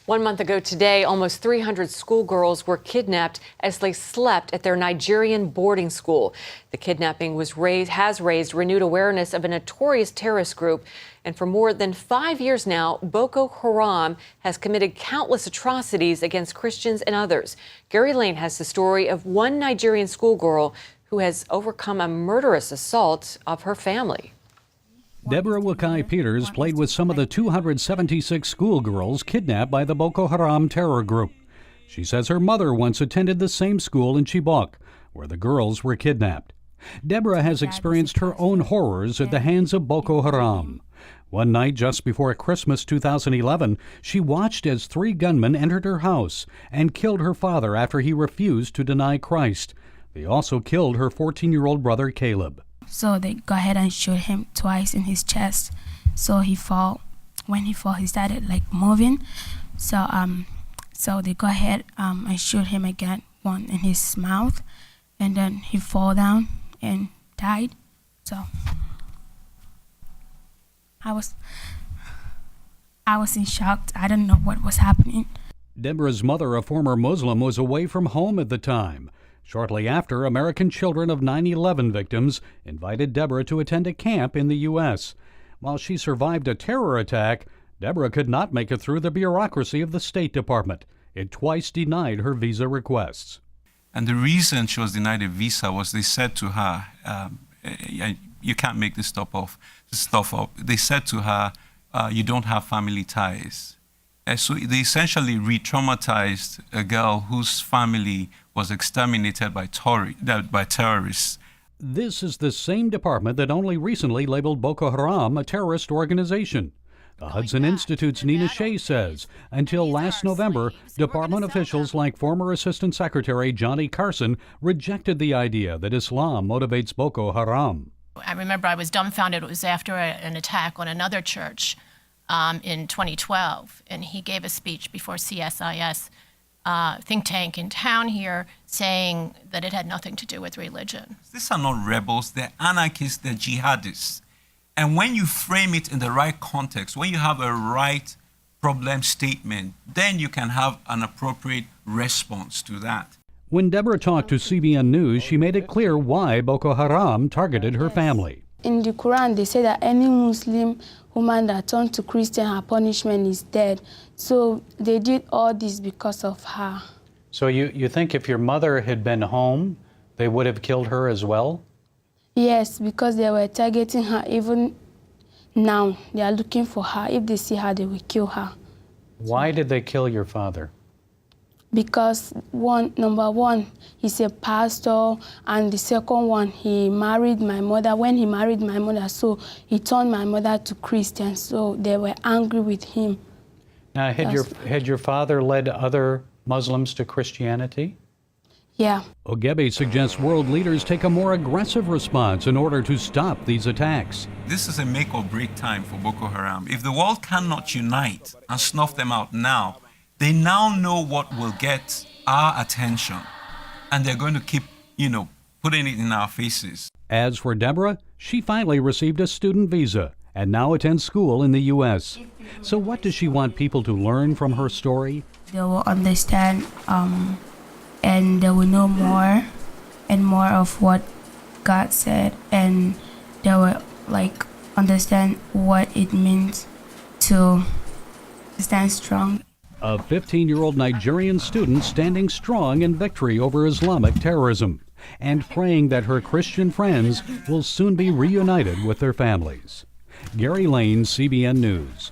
1 month ago today, almost 300 schoolgirls were kidnapped as they slept at their Nigerian boarding school. The kidnapping has raised renewed awareness of a notorious terrorist group. And for more than 5 years now, Boko Haram has committed countless atrocities against Christians and others. Gary Lane has the story of one Nigerian schoolgirl who has overcome a murderous assault of her family. Deborah Wakai Peters played with some of the 276 schoolgirls kidnapped by the Boko Haram terror group. She says her mother once attended the same school in Chibok, where the girls were kidnapped. Deborah has experienced her own horrors at the hands of Boko Haram. One night just before Christmas 2011, she watched as 3 gunmen entered her house and killed her father after he refused to deny Christ. They also killed her 14-year-old brother Caleb. So they go ahead and shoot him twice in his chest. So he fall. When he fall, he started like moving. So they go ahead and shoot him again, one in his mouth, and then he fall down and died. So I was in shock. I didn't know what was happening. Deborah's mother, a former Muslim, was away from home at the time. Shortly after, American children of 9/11 victims invited Deborah to attend a camp in the U.S. While she survived a terror attack, Deborah could not make it through the bureaucracy of the State Department. It twice denied her visa requests. And the reason she was denied a visa was they said to her, you can't make this stuff up. They said to her, you don't have family ties. So they essentially re-traumatized a girl whose family was exterminated by terrorists. This is the same department that only recently labeled Boko Haram a terrorist organization. The Hudson Institute's Nina Shea says until last November, department officials like former Assistant Secretary Johnny Carson rejected the idea that Islam motivates Boko Haram. I remember I was dumbfounded. It was after an attack on another church in 2012, and he gave a speech before CSIS think tank in town here saying that it had nothing to do with religion. These are not rebels, they're anarchists, they're jihadists. And when you frame it in the right context, when you have a right problem statement, then you can have an appropriate response to that. When Deborah talked to CBN News, she made it clear why Boko Haram targeted her family. In the Quran, they say that any Muslim woman that turns to Christian, her punishment is death. So they did all this because of her. So you think if your mother had been home, they would have killed her as well? Yes, because they were targeting her. Even now, they are looking for her. If they see her, they will kill her. Why did they kill your father? Because number one, he's a pastor, and the second one, he married my mother. When he married my mother, so he turned my mother to Christian, so they were angry with him. Now, had your father led other Muslims to Christianity? Yeah. Ogebe suggests world leaders take a more aggressive response in order to stop these attacks. This is a make or break time for Boko Haram. If the world cannot unite and snuff them out now, they now know what will get our attention, and they're going to keep, putting it in our faces. As for Deborah, she finally received a student visa and now attends school in the U.S. So what does she want people to learn from her story? They will understand, and they will know more and more of what God said, and they will understand what it means to stand strong. A 15-year-old Nigerian student standing strong in victory over Islamic terrorism and praying that her Christian friends will soon be reunited with their families. Gary Lane, CBN News.